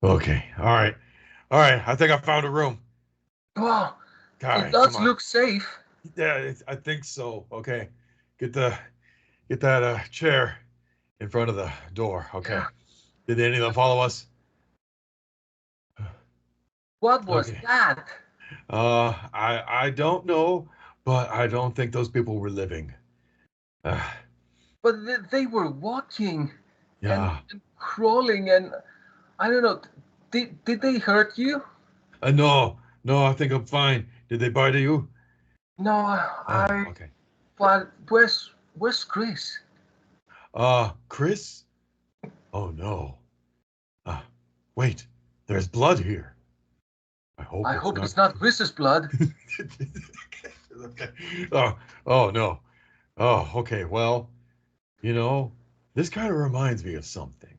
Okay. All right. I think I found a room. Oh, All it right. Come does on. look safe. Yeah, I think so. Okay. Get the get that chair in front of the door. Yeah. Okay. Did any of them follow us? What was Okay. that? I don't know, but I don't think those people were living. Uh, But they were walking yeah. and crawling, and I don't know. Did they hurt you? No, no, I think I'm fine. Did they bite you? No, Oh, I. okay. But where's Chris? Chris? Oh no. Uh, wait, there's blood here. I hope I it's hope not. it's not Chris's blood. Okay. Oh, oh no. Oh, okay. Well, you know, this kind of reminds me of something.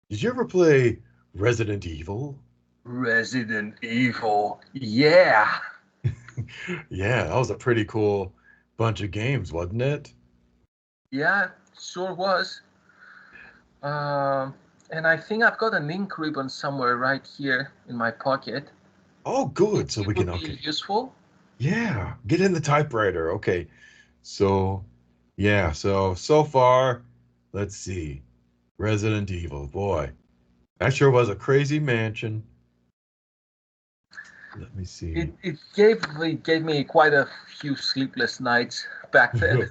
Did you ever play Resident Evil? Resident Evil. Yeah. Yeah, that was a pretty cool bunch of games, wasn't it? Yeah, sure was. Um, and I think I've got an ink ribbon somewhere right here in my pocket. Oh, Think good. So it we can, would be okay. useful? Yeah, get in the typewriter. Okay. So, yeah, so far, let's see. Resident Evil. Boy, that sure was a crazy mansion. Let me see. It gave me quite a few sleepless nights back then.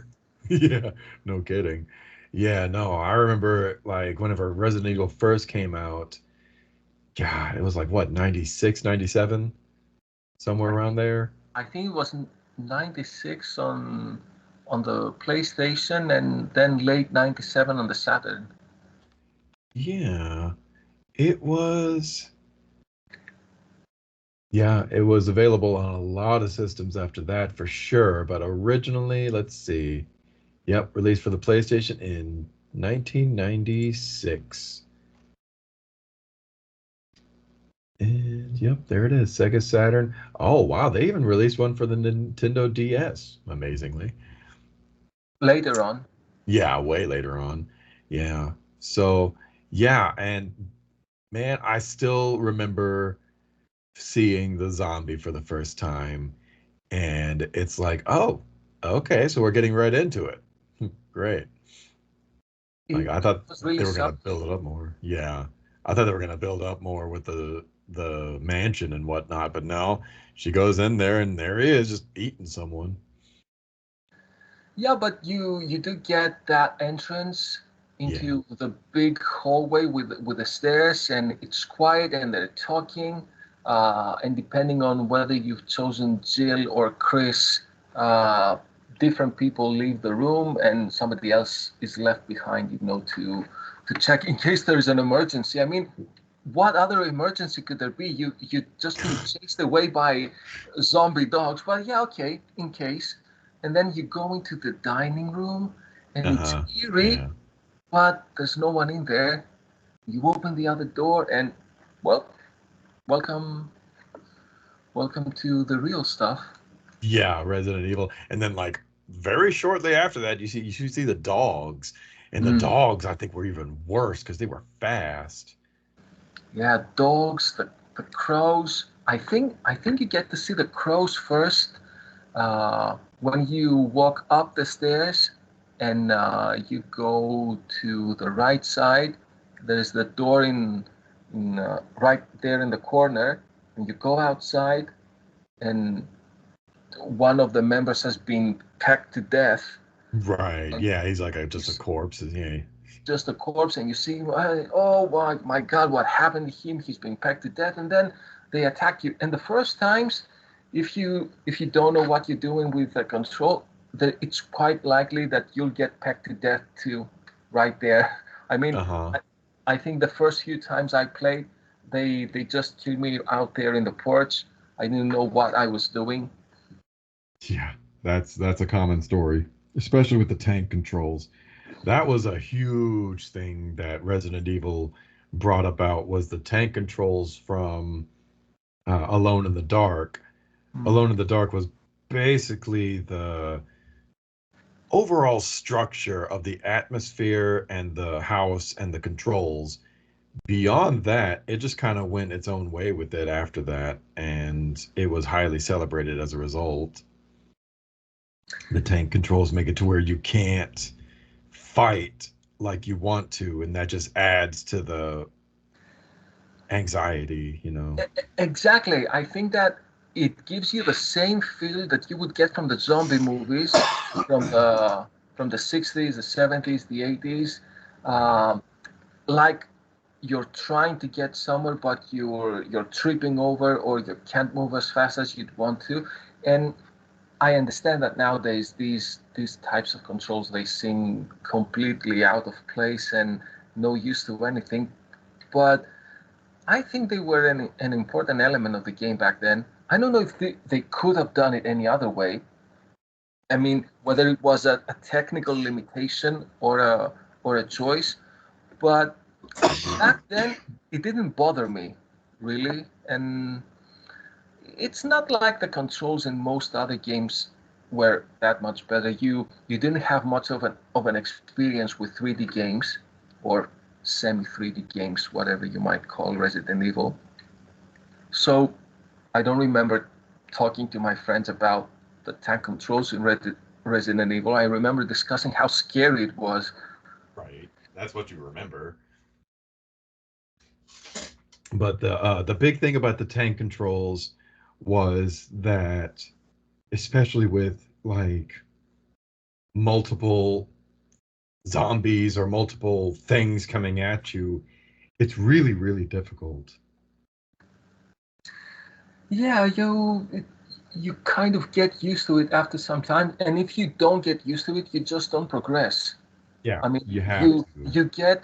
Yeah, no kidding. Yeah, no, I remember like whenever Resident Evil first came out, God, it was like what, 96, 97, somewhere I around think there. I think it was 96 on the PlayStation and then late 97 on the Saturn. Yeah, it was. Yeah, it was available on a lot of systems after that for sure. But originally, let's see. Yep, released for the PlayStation in 1996. And yep, there it is. Sega Saturn. Oh, wow. They even released one for the Nintendo DS, amazingly. Later on. Yeah, way later on. Yeah. So, yeah. And man, I still remember seeing the zombie for the first time. And it's like, oh, okay. So we're getting right into it. Great. Like It I thought was really they were gonna something. build it up more. Yeah, I thought they were gonna build up more with the mansion and whatnot, but no, she goes in there and there he is just eating someone. Yeah, but you do get that entrance Yeah. into the big hallway with the stairs, and it's quiet, and they're talking. And depending on whether you've chosen Jill or Chris, uh, different people leave the room, and somebody else is left behind. To check in case there is an emergency. I mean, what other emergency could there be? You just been chased away by zombie dogs. Well, yeah, okay, in case. And then you go into the dining room, and it's Uh-huh. eerie, Yeah. but there's no one in there. You open the other door, and well, welcome, welcome to the real stuff. Yeah, Resident Evil. And then like very shortly after that, you see the dogs. And the Mm, dogs I think were even worse because they were fast. yeah, dogs, the crows. I think you get to see the crows first when you walk up the stairs and you go to the right side. There's the door in right there in the corner, and you go outside, and one of the members has been pecked to death, Right. and Yeah, he's like just a it's corpse. Yeah. just a corpse, and you see, oh my God, what happened to him? He's been pecked to death, and then they attack you. And the first times, if you don't know what you're doing with the control, it's quite likely that you'll get pecked to death too, right there. I mean, Uh-huh. I think the first few times I played, they just killed me out there in the porch. I didn't know what I was doing. Yeah, that's a common story, especially with the tank controls. That was a huge thing that Resident Evil brought about was the tank controls from Alone in the Dark. Hmm. Alone in the Dark was basically the overall structure of the atmosphere and the house and the controls beyond that, it just kind of went its own way with it after that, and it was highly celebrated as a result. The tank controls make it to where you can't fight like you want to, and that just adds to the anxiety, you know. Exactly. I think that it gives you the same feel that you would get from the zombie movies from the 60s, the 70s, the 80s. Um, like you're trying to get somewhere, but you're tripping over or you can't move as fast as you'd want to. And I understand that nowadays these types of controls they seem completely out of place and no use to anything. But I think they were an important element of the game back then. I don't know if they could have done it any other way. I mean, whether it was a technical limitation or a choice, but back then it didn't bother me really, and it's not like the controls in most other games were that much better. You didn't have much of an experience with 3D games or semi 3D games, whatever you might call Resident Evil. So I don't remember talking to my friends about the tank controls in Resident Evil. I remember discussing how scary it was. Right. That's what you remember. But the big thing about the tank controls was that, especially with like multiple zombies or multiple things coming at you, it's really, really difficult. Yeah, you kind of get used to it after some time, and if you don't get used to it, you just don't progress. Yeah, I mean, you have you to. you get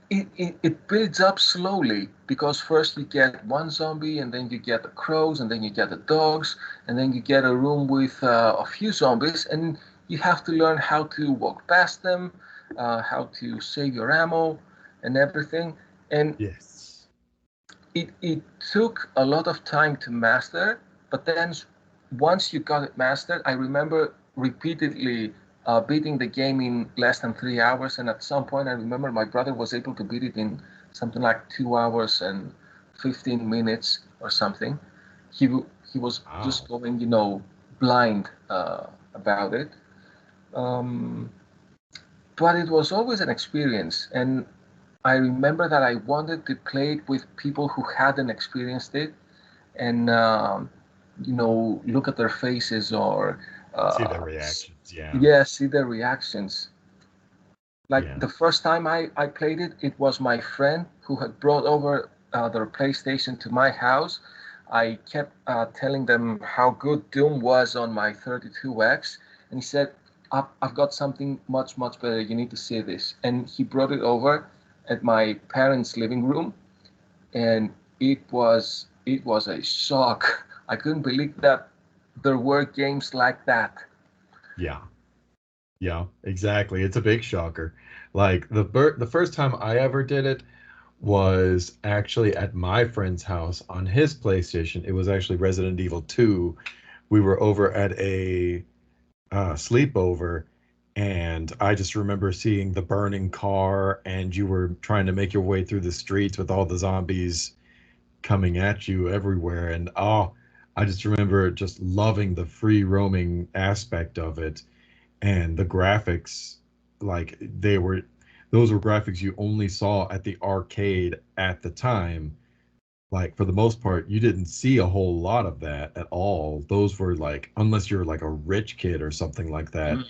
it builds up slowly because first you get one zombie, and then you get the crows, and then you get the dogs, and then you get a room with a few zombies, and you have to learn how to walk past them, how to save your ammo, and everything. And Yes. it took a lot of time to master, but then once you got it mastered, I remember repeatedly beating the game in less than 3 hours. And at some point, I remember my brother was able to beat it in something like 2 hours and 15 minutes or something. He he was just Wow. going, blind about it. Um, but it was always an experience, and I remember that I wanted to play it with people who hadn't experienced it, and look at their faces or See their uh, reactions. Yeah. yeah, see their reactions. Like Yeah. the first time I played it, it was my friend who had brought over their PlayStation to my house. I kept telling them how good Doom was on my 32X, and he said, I've got something much, much better. You need to see this. And he brought it over at my parents' living room, and it was a shock. I couldn't believe that there were games like that. Yeah. Yeah, exactly. It's a big shocker. Like the first time I ever did it was actually at my friend's house on his PlayStation. It was actually Resident Evil 2. We were over at a sleepover, and I just remember seeing the burning car, and you were trying to make your way through the streets with all the zombies coming at you everywhere. And oh, I just remember just loving the free roaming aspect of it, and the graphics, like those were graphics you only saw at the arcade at the time. Like for the most part you didn't see a whole lot of that at all. Those were like, unless you're like a rich kid or something like that, Mm.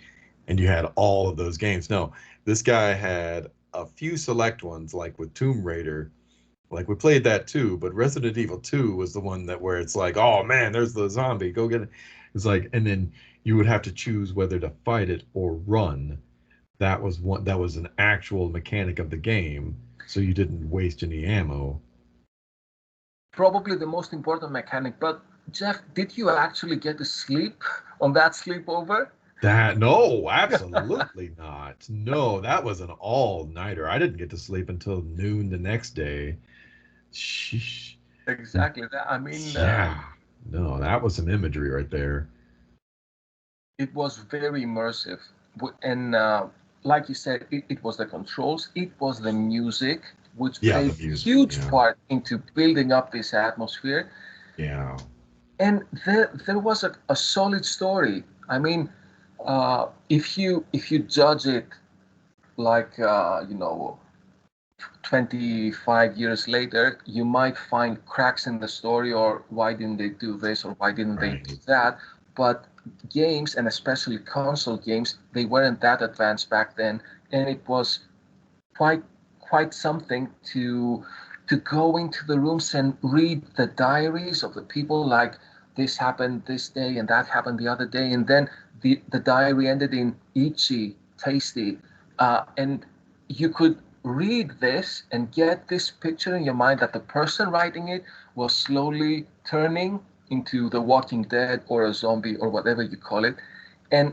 and you had all of those games. No, this guy had a few select ones, like with Tomb Raider. Like we played that too, but Resident Evil 2 was the one that where it's like, oh man, there's the zombie, go get it. It's like, and then you would have to choose whether to fight it or run. That was an actual mechanic of the game, so you didn't waste any ammo. Probably the most important mechanic. But Jeff, did you actually get to sleep on that sleepover? That no, absolutely not. No, that was an all-nighter. I didn't get to sleep until noon the next day. Sheesh. Exactly. I mean, Yeah. No, that was some imagery right there. it was very immersive, and like you said, it was the controls, it was the music. which Yeah, played the music. huge Yeah. part into building up this atmosphere. Yeah. And there was a solid story. I mean, if you judge it like 25 years later, you might find cracks in the story, or why didn't they do this, or why didn't they do Right. that. But games, and especially console games, they weren't that advanced back then, and it was quite quite something to go into the rooms and read the diaries of the people, like this happened this day and that happened the other day, and then the diary ended in itchy tasty, and you could read this and get this picture in your mind that the person writing it was slowly turning into the Walking Dead or a zombie or whatever you call it, and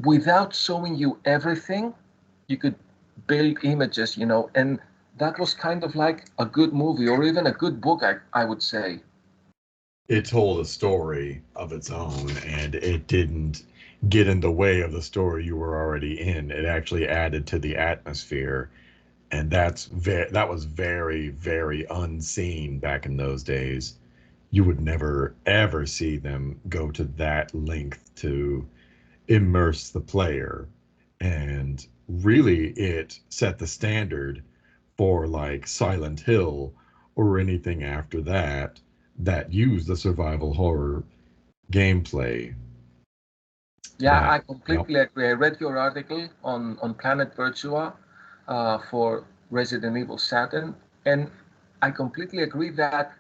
without showing you everything, you could build images, and that was kind of like a good movie or even a good book, I would say. It told a story of its own, and it didn't get in the way of the story you were already in. It actually added to the atmosphere, and that was very, very unseen back in those days. You would never ever see them go to that length to immerse the player, and really it set the standard for like Silent Hill or anything after that that used the survival horror gameplay. Yeah, That I Yep. completely agree. I read your article on Planet Virtua for Resident Evil Saturn, and I completely agree that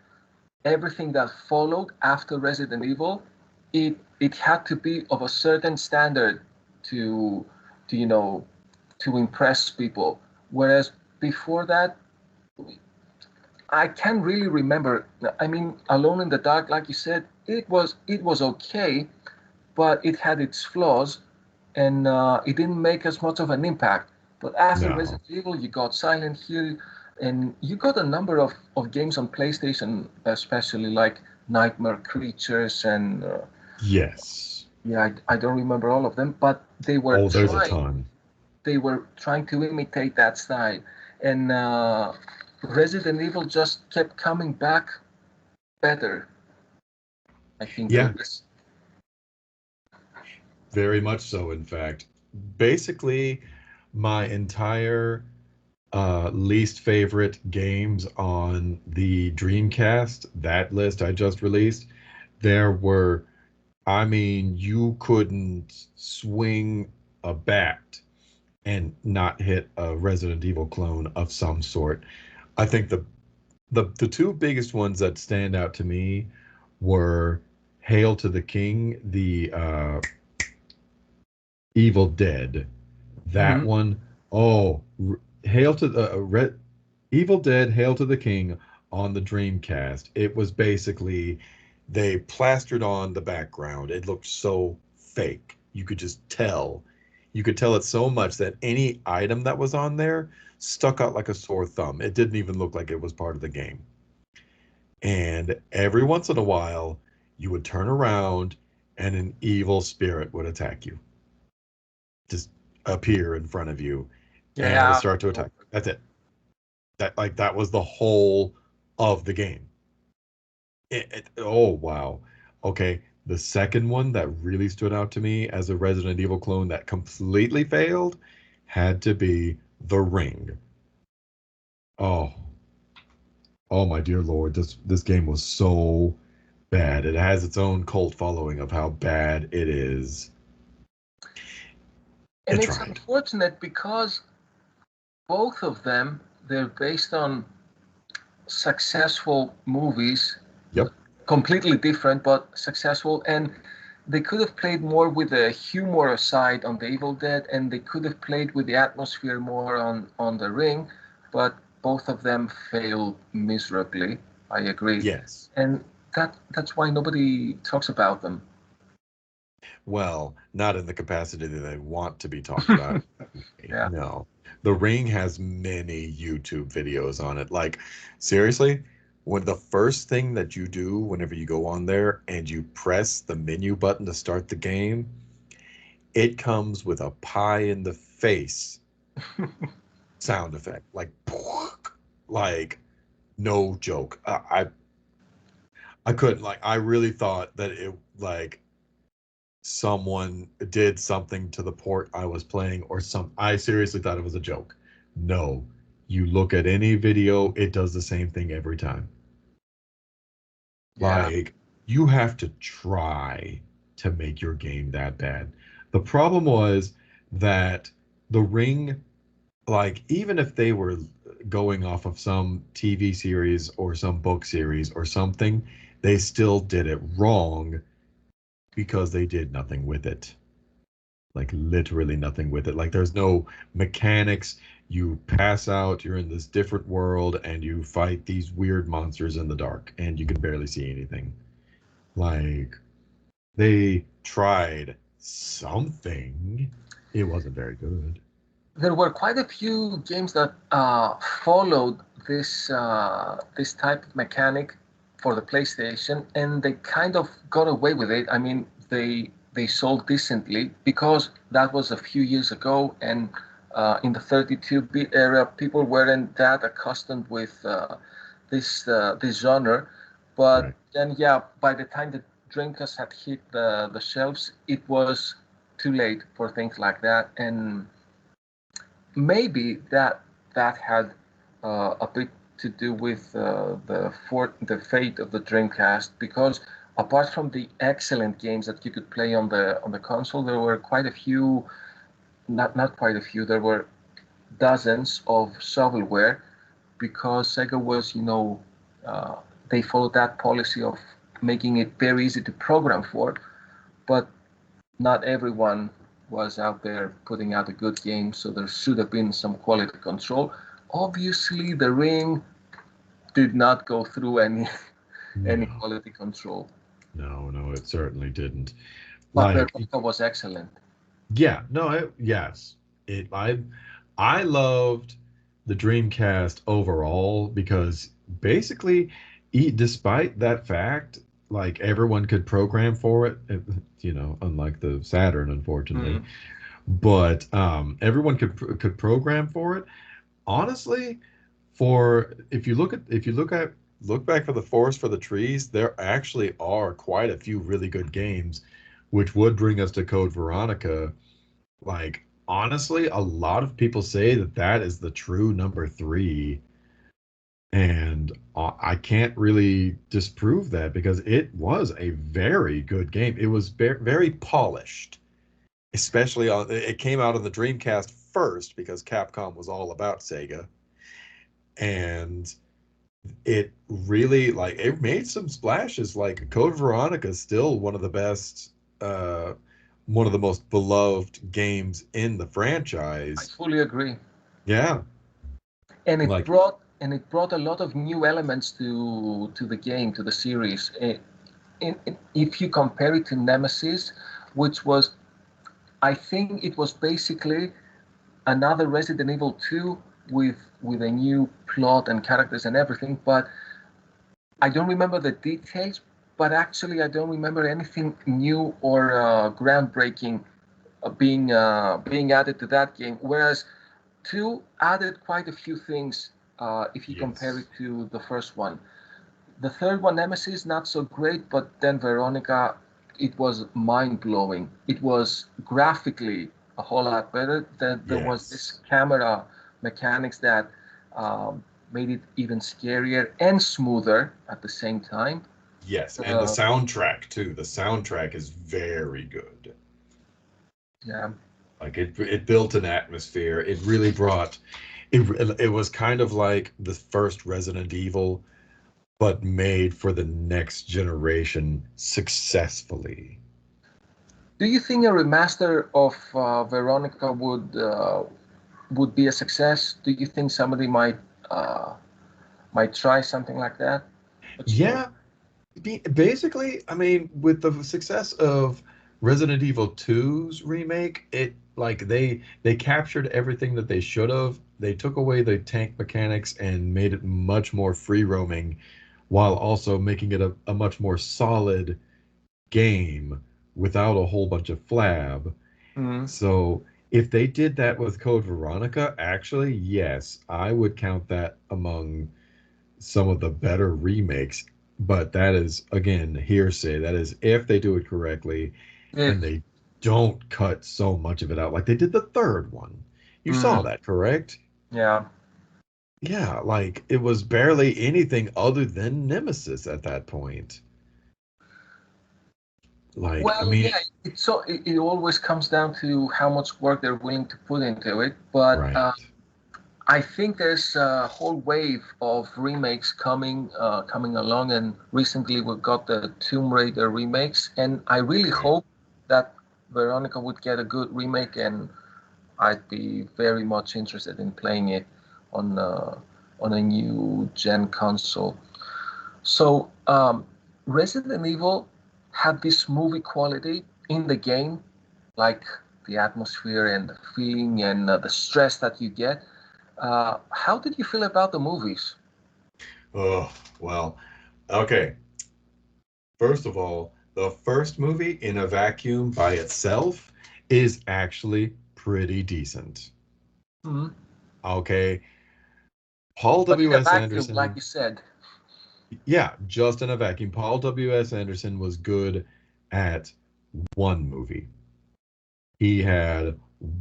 everything that followed after Resident Evil, it had to be of a certain standard to to you know to impress people. Whereas before that, I can't really remember. I mean, Alone in the Dark, like you said, it was okay, but it had its flaws, and it didn't make as much of an impact. But after No. Resident Evil, you got Silent Hill, and you got a number of games on PlayStation, especially like Nightmare Creatures, and Yes. yeah, I don't remember all of them, but Oh, there's a ton. they were trying to imitate that style, and Resident Evil just kept coming back better. I think Yeah, this. very much so, in fact. Basically, my entire least favorite games on the Dreamcast, that list I just released, there were, I mean, you couldn't swing a bat and not hit a Resident Evil clone of some sort. I think the two biggest ones that stand out to me were Hail to the King, the Evil Dead. That Mhm. one, oh, Hail to the Evil Dead, Hail to the King on the Dreamcast. It was basically they plastered on the background. It looked so fake. You could just tell. You could tell it so much that any item that was on there stuck out like a sore thumb. It didn't even look like it was part of the game. And every once in a while, you would turn around and an evil spirit would attack you, just appear in front of you, and it would Yeah. start to attack. That's it. That was the whole of the game. Oh wow. Okay. The second one that really stood out to me as a Resident Evil clone that completely failed had to be The Ring. Oh, oh my dear Lord, this game was so bad. It has its own cult following of how bad it is. And It it's tried. unfortunate because both of them, they're based on successful movies, Yep. completely different but successful, and they could have played more with the humor side on the Evil Dead, and they could have played with the atmosphere more on the Ring, but both of them failed miserably. I agree, Yes. and that's why nobody talks about them. Well, not in the capacity that they want to be talked about. Yeah. No. The Ring has many YouTube videos on it. Like, seriously, when the first thing that you do whenever you go on there and you press the menu button to start the game, it comes with a pie in the face sound effect. Like, like no joke. I couldn't, like, I really thought that it, like, someone did something to the port I was playing, or some, I seriously thought it was a joke. No, you look at any video, it does the same thing every time. Yeah. Like, you have to try to make your game that bad. The problem was that the Ring, like, even if they were going off of some TV series or some book series or something, they still did it wrong because they did nothing with it. Like, literally nothing with it. Like, there's no mechanics. You pass out, you're in this different world, and you fight these weird monsters in the dark, and you can barely see anything. Like, they tried something. It wasn't very good. There were quite a few games that followed this type of mechanic for the PlayStation, and they kind of got away with it. I mean, they sold decently because that was a few years ago, and in the 32-bit era, people weren't that accustomed with this genre. But Right. then, yeah, by the time the Dreamcast had hit the shelves, it was too late for things like that, and maybe that had a bit to do with the fate of the Dreamcast, because apart from the excellent games that you could play on the console, there were quite a few, not quite a few, there were dozens of shovelware, because Sega was, uh, they followed that policy of making it very easy to program for, but not everyone was out there putting out a good game, so there should have been some quality control. Obviously, the Ring did not go through any any No, quality control, no, it certainly didn't. but Like, Veronica was excellent. yeah, no, yes. It I loved the Dreamcast overall because basically, despite that fact, like, everyone could program for it, unlike the Saturn, unfortunately. Mm. But everyone could program for it. Honestly, for if you look back for the forest for the trees, there actually are quite a few really good games, which would bring us to Code Veronica. Like, honestly, a lot of people say that that is the true number three, and I can't really disprove that because it was a very good game. It was very polished, especially on it came out on the Dreamcast first because Capcom was all about Sega, and it really, like, it made some splashes. Like, Code Veronica is still one of the best, uh one of the most beloved games in the I franchise. fully agree, Yeah, and like, it brought a lot of new elements to the game, to the series. If you compare it to Nemesis, which was, I think it was basically another Resident Evil 2 with a new plot and characters and everything, but I don't remember the details. But actually, I don't remember anything new or groundbreaking being added to that game. Whereas 2 added quite a few things if you compare it yes, to the first one. The third one, Nemesis, not so great, but then Veronica, it was mind blowing. It was graphically a whole lot better. There was yes, this camera mechanics that um, made it even scarier and smoother at the same time. yes, and the Uh, soundtrack too. The soundtrack is very good. yeah, Like, it built an atmosphere. It really brought it. It was kind of like the first Resident Evil, but made for the next generation successfully. do you think a remaster of Veronica would be a success? Do you think somebody uh, might try something like that? What's your Yeah, basically, I mean, with the success of Resident Evil 2's remake, it, like, they captured everything that they should have. They took away the tank mechanics and made it much more free roaming, while also making it a much more solid game without a whole bunch of flab. Mm. So If they did that with Code Veronica, actually, yes, I would count that among some of the better remakes. But that is, again, hearsay. That is if they do it correctly and If they don't cut so much of it out like they did the third one. You saw mm, that, correct? yeah. Yeah, like it was barely anything other than Nemesis at that point. Like, I Well, mean, yeah, it always comes down to how much work they're willing to put into it. But right. I think there's a whole wave of remakes coming along, and recently we've got the Tomb Raider remakes, and I really Right. hope that Veronica would get a good remake, and I'd be very much interested in playing it on on a new gen console. So, Resident Evil had this movie quality in the game, like the atmosphere and the feeling and the stress that you get. How did you feel about the movies? Oh, well, okay. First of all, the first movie in a vacuum by itself is actually pretty decent. Mhm. Okay. Paul But in a W.S. vacuum, like Anderson, you said, yeah, just in a vacuum. Paul W.S. Anderson was good at one movie. He had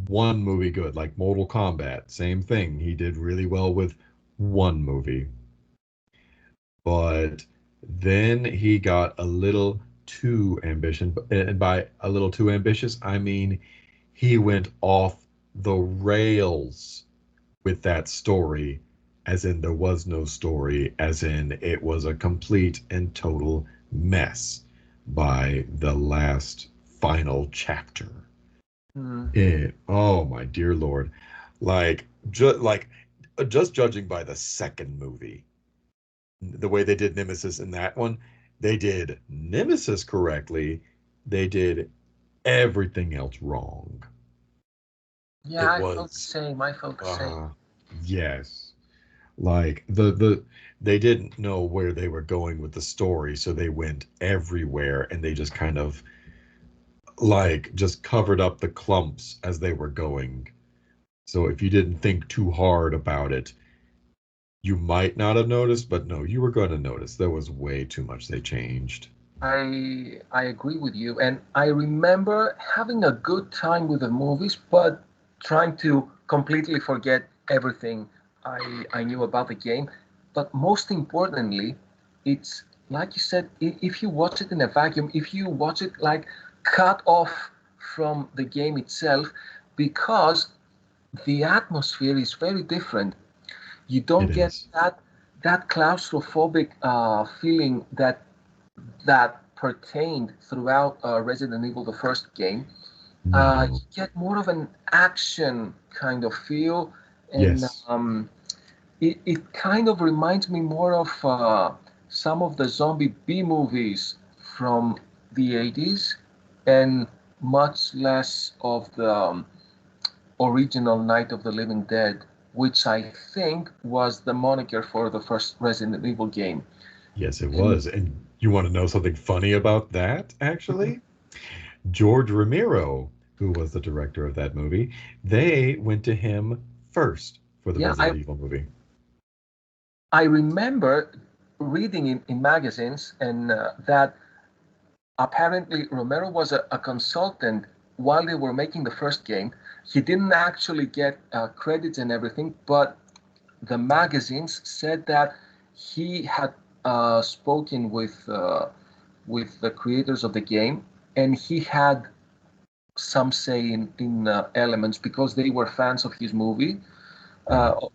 one movie good, like Mortal Kombat, same thing. He did really well with one movie. But then he got a little too ambitious. And by a little too ambitious, I mean he went off the rails with that story, as in there was no story, as in it was a complete and total mess by the last final chapter. mm, Oh my dear Lord. Like just judging by the second movie, the way they did Nemesis in that one, they did Nemesis correctly. They did everything else wrong. yeah, It I felt the was same. I felt the same. uh yes. Like the they didn't know where they were going with the story, so they went everywhere and they just kind of like just covered up the clumps as they were going. So if you didn't think too hard about it, you might not have noticed, but no, you were going to notice. There was way too much they changed. I agree with you, and I remember having a good time with the movies, but trying to completely forget everything I knew about the game. But most importantly, it's like you said, if you watch it in a vacuum, if you watch it like cut off from the game itself, because the atmosphere is very different. You It don't get is. that claustrophobic feeling that pertained throughout Resident Evil, the first game. You No. get more of an action kind of feel, and Yes. it kind of reminds me more of some of the zombie B movies from the 80s, and much less of the original Night of the Living Dead, which I think was the moniker for the first Resident Evil game. Yes, it And was. And you want to know something funny about that, actually? George Romero, who was the director of that movie, they went to him first for the yeah, Resident Evil movie. I remember reading in magazines and that apparently Romero was a consultant while they were making the first game. He didn't actually get credits and everything, but the magazines said that he had spoken with the creators of the game, and he had some say in elements because they were fans of his movie. Right. Uh,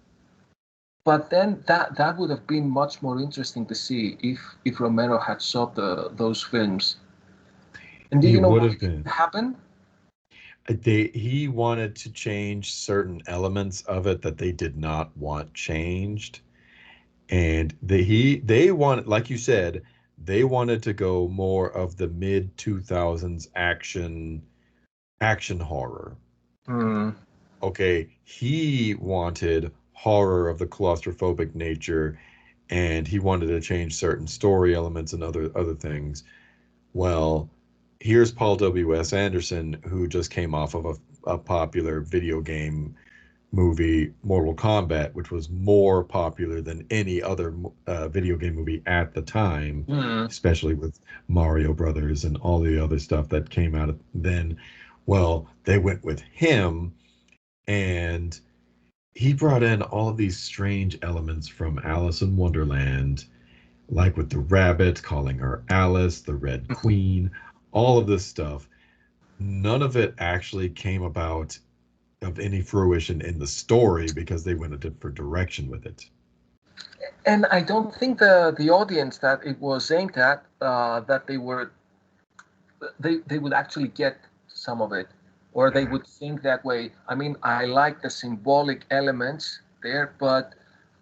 but then that would have been much more interesting to see if Romero had shot those films. And do He you know would why have it didn't been. happen? He wanted to change certain elements of it that they did not want changed. And they wanted, like you said, they wanted to go more of the mid 2000s action horror. Hmm. Okay, he wanted horror of the claustrophobic nature, and he wanted to change certain story elements and other things. Well, here's Paul W.S. Anderson, who just came off of a popular video game movie, Mortal Kombat, which was more popular than any other video game movie at the time, Mm. especially with Mario Brothers and all the other stuff that came out then. Well, they went with him, and he brought in all of these strange elements from Alice in Wonderland, like with the rabbit, calling her Alice, the Red Queen, all of this stuff. None of it actually came about of any fruition in the story because they went a different direction with it. And I don't think the audience that it was aimed at, that they would actually get some of it, or they would think that way. I mean, I like the symbolic elements there, but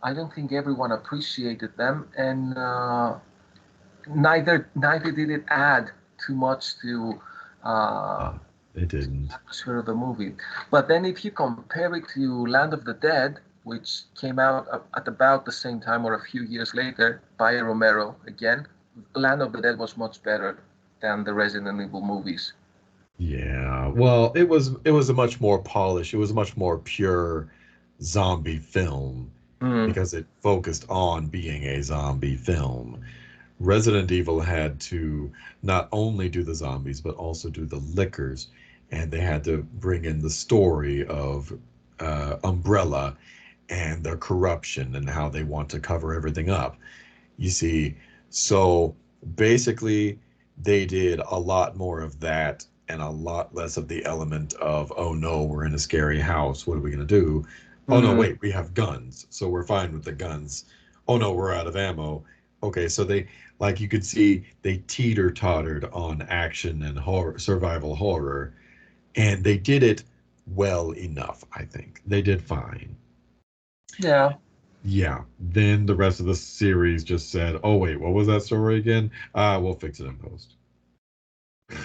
I don't think everyone appreciated them, and neither did it add too much to uh, Uh, it didn't. atmosphere of the movie. But then if you compare it to Land of the Dead, which came out at about the same time or a few years later by Romero again, Land of the Dead was much better than the Resident Evil movies. Yeah. Well, it was a much more polished, it was a much more pure zombie film Mm, because it focused on being a zombie film. Resident Evil had to not only do the zombies, but also do the lickers. And they had to bring in the story of Umbrella and their corruption and how they want to cover everything up. You see, so basically, they did a lot more of that and a lot less of the element of, oh no, we're in a scary house. What are we going to do? Oh no, mm. wait, we have guns. So we're fine with the guns. Oh no, we're out of ammo. Okay, so they, like you could see, they teeter tottered on action and horror, survival horror, and they did it well enough, I think. They did fine. Yeah, Yeah. Then the rest of the series just said, "Oh wait, what was that story again? We'll fix it in post."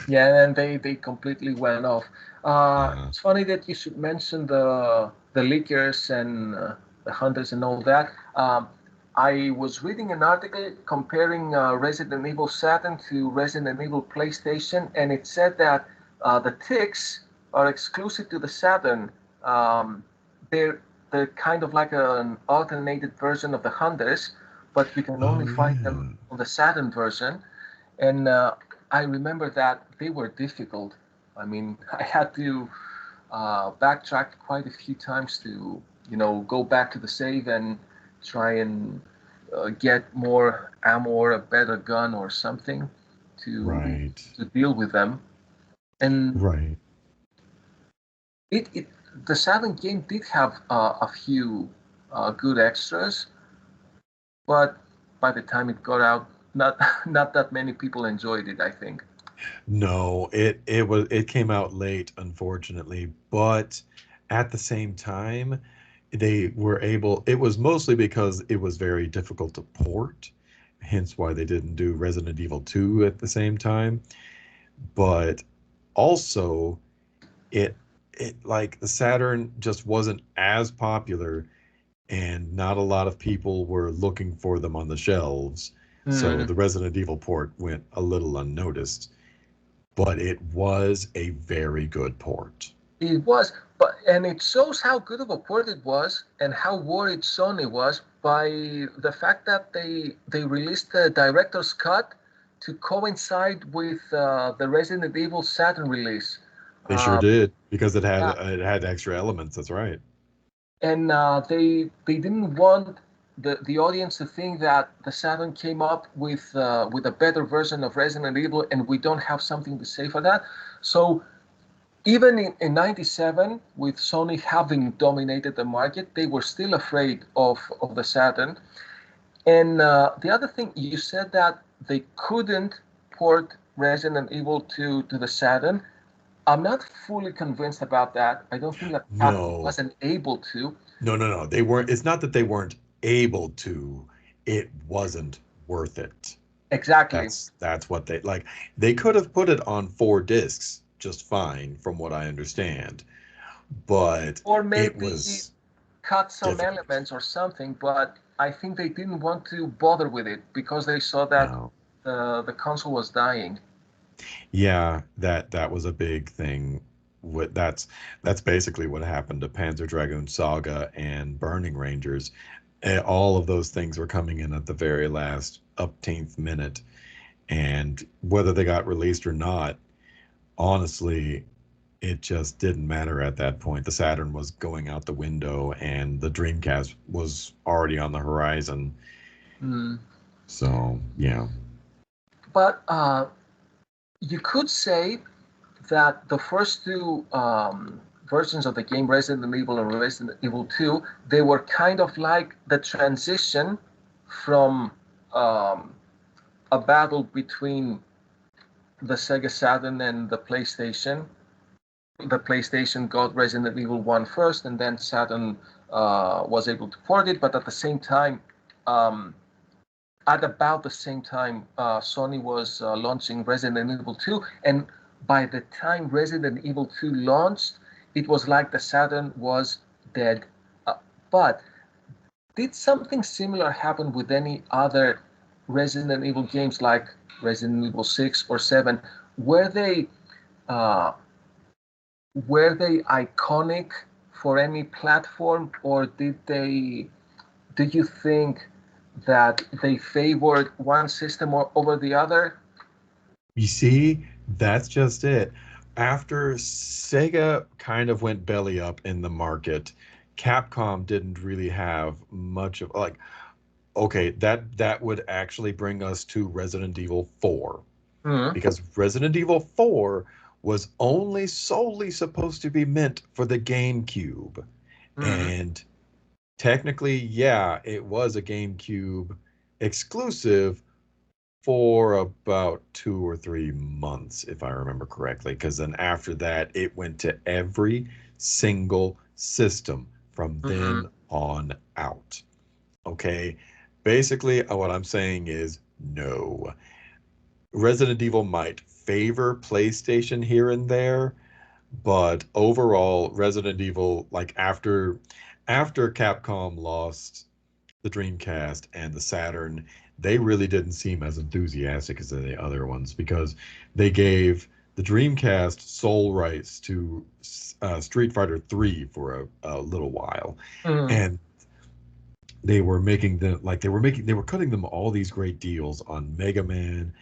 yeah, and they completely went off. Uh, It's funny that you should mention the leakers and the hunters and all that. I was reading an article comparing Resident Evil Saturn to Resident Evil PlayStation, and it said that the ticks are exclusive to the Saturn. Um, they're kind of like an alternated version of the hunters, but you can only oh find them yeah. on the Saturn version. And I remember that they were difficult. I mean, I had to backtrack quite a few times to, go back to the save and try and get more ammo or a better gun or something to Right. to deal with them. And Right. it the Saturn game did have a few good extras, but by the time it got out, not not that many people enjoyed it, I think. No, it came out late, unfortunately, but at the same time, they were able. It was mostly because it was very difficult to port, hence why they didn't do Resident Evil 2 at the same time. But also, it it like the Saturn just wasn't as popular and not a lot of people were looking for them on the shelves. So Hmm. the Resident Evil port went a little unnoticed, but it was a very good port. It was, but and it shows how good of a port it was and how worried Sony was by the fact that they released the director's cut to coincide with the Resident Evil Saturn release. They sure Uh, did because yeah, it had extra elements. That's right. and they didn't want the audience to think that the Saturn came up with a better version of Resident Evil, and we don't have something to say for that. So even in 97, with Sony having dominated the market, they were still afraid of the Saturn. And the other thing, you said that they couldn't port Resident Evil to the Saturn. I'm not fully convinced about that. I don't think that Capcom No, wasn't able to. no. They weren't. It's not that they weren't able to. It wasn't worth it. Exactly. That's what they like. They could have put it on 4 discs just fine, from what I understand, but Or it maybe was cut some difficult. elements or something, but I think they didn't want to bother with it because they saw that No. the console was dying. Yeah, that was a big thing that's basically what happened to Panzer Dragoon Saga and Burning Rangers. All of those things were coming in at the very last upteenth minute, and whether they got released or not, honestly, it just didn't matter at that point. The Saturn was going out the window, and the Dreamcast was already on the horizon. Mm. So yeah. But you could say that the first two versions of the game, Resident Evil and Resident Evil 2, they were kind of like the transition from um, a battle between the Sega Saturn and the PlayStation. The PlayStation got Resident Evil 1 first, and then Saturn was able to port it. But at the same time, um, at about the same time, Sony was launching Resident Evil 2, and by the time Resident Evil 2 launched, it was like the Saturn was dead. Uh, but did something similar happen with any other Resident Evil games like Resident Evil 6 or 7? Were they uh, were they iconic for any platform, or did they? Do you think that they favored one system over the other? You see, that's just it. After Sega kind of went belly up in the market, Capcom didn't really have much of like, okay, that would actually bring us to Resident Evil 4, Mm-hmm. because Resident Evil 4 was only solely supposed to be meant for the GameCube. Mm-hmm. And technically, yeah, it was a GameCube exclusive for about 2 or 3 months, if I remember correctly. Because then after that, it went to every single system from Mm-hmm. then on out. Okay. Basically, what I'm saying is no. Resident Evil might favor PlayStation here and there, but overall, Resident Evil, like after Capcom lost the Dreamcast and the Saturn, they really didn't seem as enthusiastic as the other ones, because they gave the Dreamcast sole rights to Street Fighter 3 for a little while, Mm-hmm. and they were cutting them all these great deals on Mega Man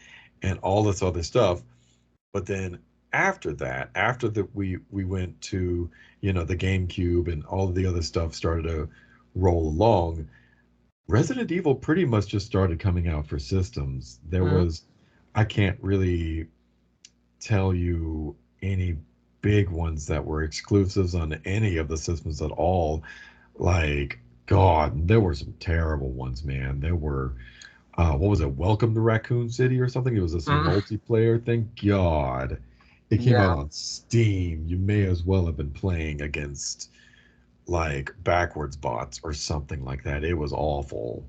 and all this other stuff. But then after that, after that we went to, the GameCube and all of the other stuff started to roll along, Resident Evil pretty much just started coming out for systems. I can't really tell you any big ones that were exclusives on any of the systems at all. Like, God, there were some terrible ones, man. There were, what was it, Welcome to Raccoon City or something? It was this Mm-hmm. multiplayer thing. God, it came out Yeah. on Steam. You may as well have been playing against like backwards bots or something like that. It was awful.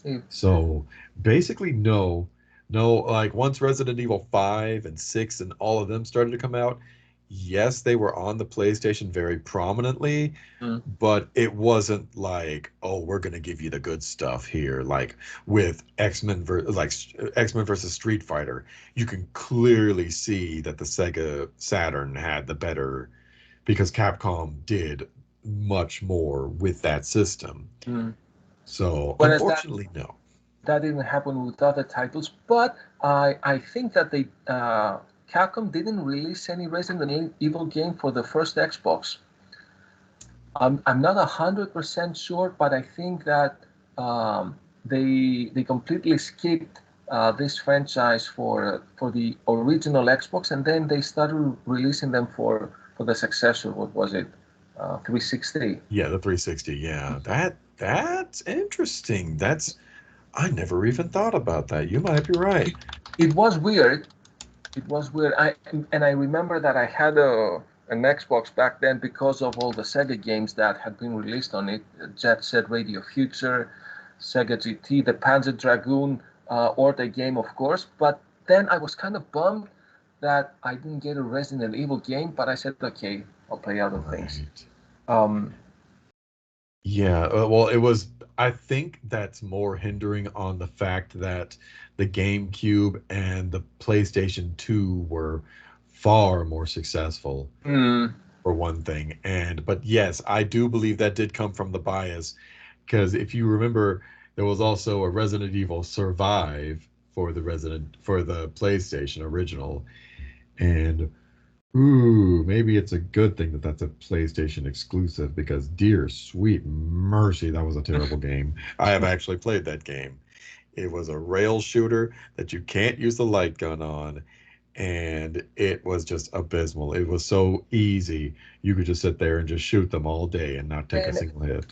It, So basically, no, no. Like once Resident Evil 5 and 6 and all of them started to come out, yes, they were on the PlayStation very prominently, mm, but it wasn't like, oh, we're gonna give you the good stuff here. Like with X-Men versus Street Fighter, you can clearly see that the Sega Saturn had the better, because Capcom did much more with that system. mm. So Whereas unfortunately, no. that didn't happen with other titles, but I think that they Capcom didn't release any Resident Evil game for the first Xbox. I'm not 100% sure, but I think that they completely skipped this franchise for the original Xbox, and then they started releasing them for the successor. What was it? 360. Yeah, the 360. Yeah, that's interesting. I never even thought about that. You might be right. It, it was weird. It was weird. I remember that I had an Xbox back then because of all the Sega games that had been released on it: Jet Set Radio Future, Sega GT, the Panzer Dragoon, or the game, of course. But then I was kind of bummed that I didn't get a Resident Evil game. But I said, okay, I'll play other things. Right. Um, Yeah, well, I think that's more hindering on the fact that the GameCube and the PlayStation 2 were far more successful, Mm. for one thing. And but yes, I do believe that did come from the bias, because if you remember, there was also a Resident Evil Survive for the PlayStation original, and ooh, maybe it's a good thing that that's a PlayStation exclusive, because dear sweet mercy, that was a terrible game. I have actually played that game. It was a rail shooter that you can't use the light gun on, and it was just abysmal. It was so easy. You could just sit there and just shoot them all day and not take a And single hit.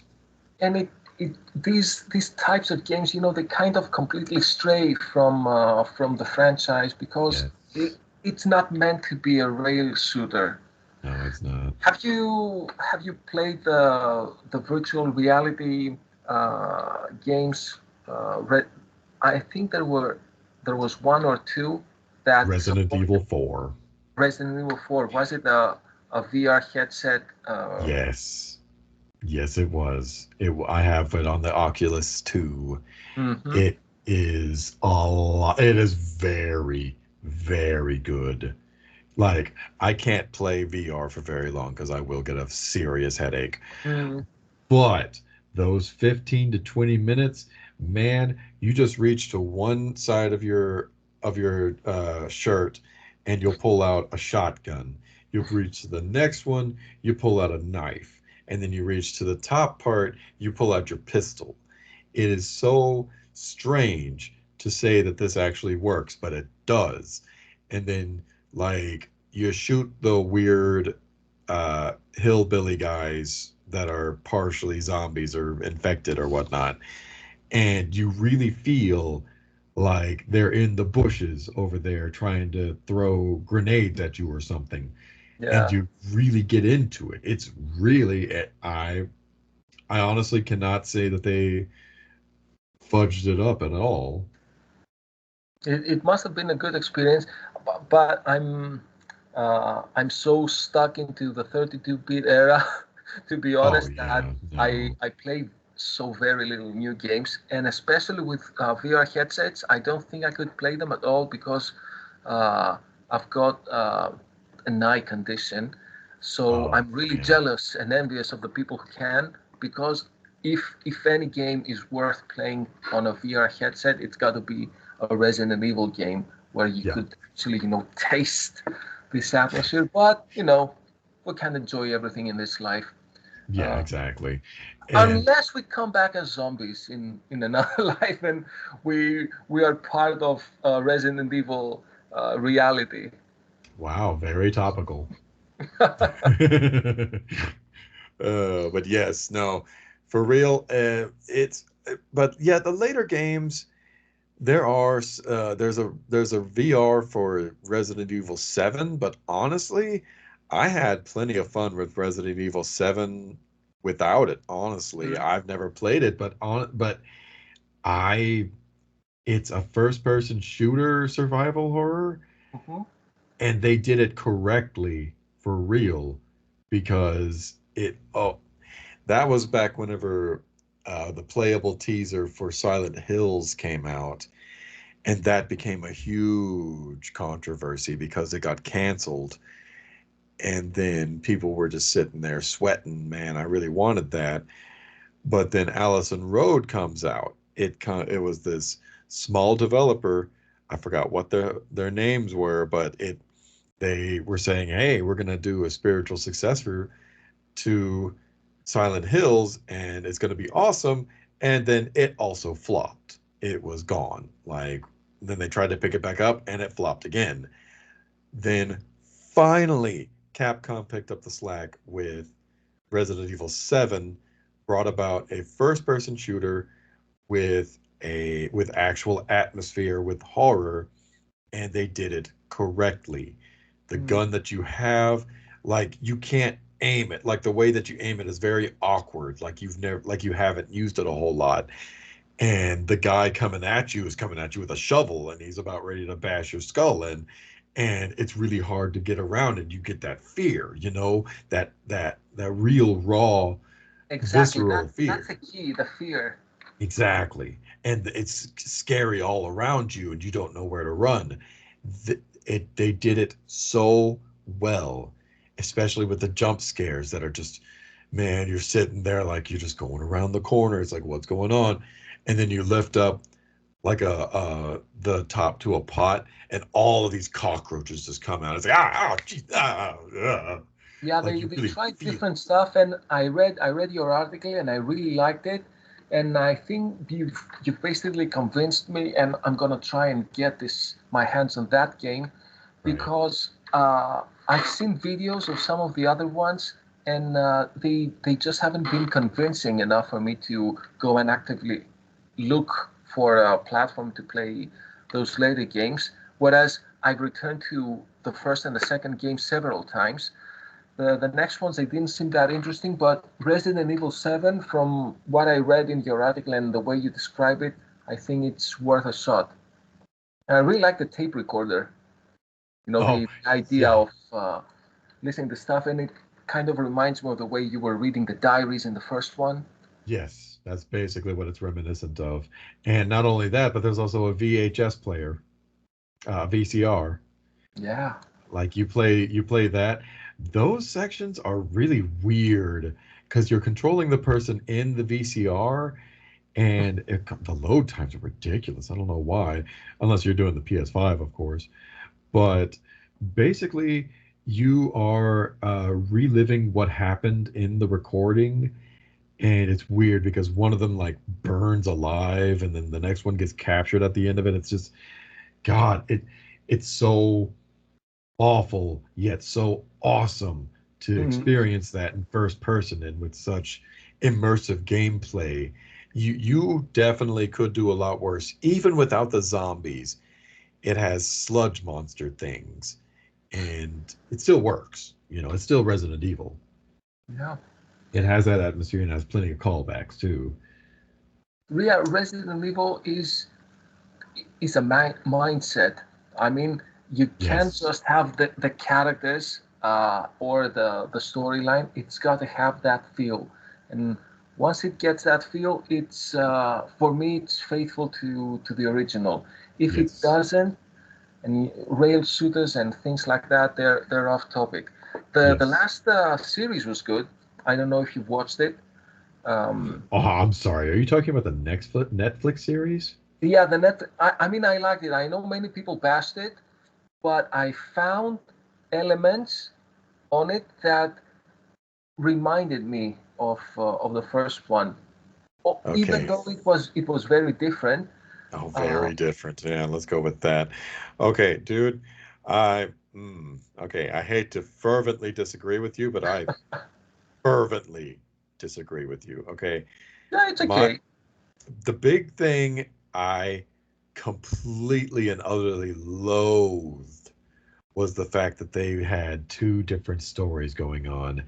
these types of games, they kind of completely stray from the franchise because Yes. it's not meant to be a rail shooter. No, it's not. Have you played the virtual reality games? I think there was one or two that Resident Evil supported 4. Resident Evil 4. Was it a VR headset? Yes. Yes, it was. I have it on the Oculus 2. Mhm. It is a lot. It is very, very good. Like, I can't play VR for very long because I will get a serious headache. Mm, But those 15 to 20 minutes, man, you just reach to one side of your shirt and you'll pull out a shotgun. You'll reach to the next one, you pull out a knife. And then you reach to the top part, you pull out your pistol. It is so strange to say that this actually works, but it does. And then, like, you shoot the weird hillbilly guys that are partially zombies or infected or whatnot, and you really feel like they're in the bushes over there trying to throw grenades at you or something, and yeah. you really get into it. It's really I honestly cannot say that they fudged it up at all. It must have been a good experience, but I'm so stuck into the 32-bit era, to be Oh honest, that yeah, I no. I play so very little new games, and especially with VR headsets, I don't think I could play them at all because uh, I've got an eye condition. So Oh I'm really yeah. jealous and envious of the people who can, because if any game is worth playing on a VR headset, it's got to be a Resident Evil game where you Yeah. could actually, taste this atmosphere. But we can enjoy everything in this life, Yeah, uh, exactly. And unless we come back as zombies in another life, and we are part of Resident Evil reality. wow, very topical. But yes, no, for real. It's but yeah, the later games there's a VR for Resident Evil 7, but honestly, I had plenty of fun with Resident Evil 7 without it. Honestly, Mhm. I've never played it, but I it's a first person shooter survival horror, Mhm. and they did it correctly for real, because that was back whenever the playable teaser for Silent Hills came out, and that became a huge controversy because it got canceled, and then people were just sitting there sweating, man, I really wanted that. But then Allison Road comes out. It was this small developer, I forgot what their names were, but it they were saying, hey, we're going to do a spiritual successor to Silent Hills, and it's going to be awesome. And then it also flopped. It was gone. Like, then they tried to pick it back up and it flopped again. Then finally, Capcom picked up the slack with Resident Evil 7, brought about a first person shooter with actual atmosphere, with horror, and they did it correctly. The Mm. gun that you have, like, you can't aim it. Like, the way that you aim it is very awkward. Like you haven't used it a whole lot. And the guy coming at you is coming at you with a shovel, and he's about ready to bash your skull in. And it's really hard to get around it. You get that fear, that real raw Exactly. visceral That's fear. the key, the fear. Exactly. And it's scary all around you, and you don't know where to run. they did it so well, especially with the jump scares that are just, man, you're sitting there like you're just going around the corner. It's like, what's going on? And then you lift up like the top to a pot, and all of these cockroaches just come out. It's like, geez, Yeah, like you they really tried feel. different stuff, and I read your article, and I really liked it, and I think you've basically convinced me, and I'm gonna try and get this my hands on that game, Right. because I've seen videos of some of the other ones, and they just haven't been convincing enough for me to go and actively look for a platform to play those later games. Whereas I've returned to the first and the second game several times. The next ones they didn't seem that interesting, but Resident Evil 7, from what I read in your article and the way you describe it, I think it's worth a shot. And I really like the tape recorder. Oh, The idea yeah. of listening to stuff, and it kind of reminds me of the way you were reading the diaries in the first one. Yes, that's basically what it's reminiscent of. And not only that, but there's also a VHS player, VCR. Yeah. Like you play that. Those sections are really weird because you're controlling the person in the VCR, and the load times are ridiculous. I don't know why, unless you're doing the PS5, of course. But basically, you are reliving what happened in the recording, and it's weird because one of them like burns alive, and then the next one gets captured at the end of it. It's just, God, it's so awful yet so awesome to Mhm. experience that in first person and with such immersive gameplay. You definitely could do a lot worse even without the zombies. It has sludge monster things, and it still works. It's still Resident Evil. Yeah. It has that atmosphere and has plenty of callbacks too. Yeah, Resident Evil is a mindset. I mean, you can't Yes. just have the characters or the storyline. It's got to have that feel, and once it gets that feel, it's for me it's faithful to the original. If it Yes. doesn't, and rail shooters and things like that, they're off topic. The Yes. last series was good. I don't know if you've watched it. Oh, I'm sorry. Are you talking about the next Netflix series? Yeah, the net. I mean, I liked it. I know many people bashed it, but I found elements on it that reminded me of the first one. Even Okay. though it was very different. Oh, Uh, very different. Yeah, let's go with that. Okay, dude. Okay, I hate to fervently disagree with you, but I fervently disagree with you. Okay. yeah, it's My okay. the big thing I completely and utterly loathed was the fact that they had two different stories going on,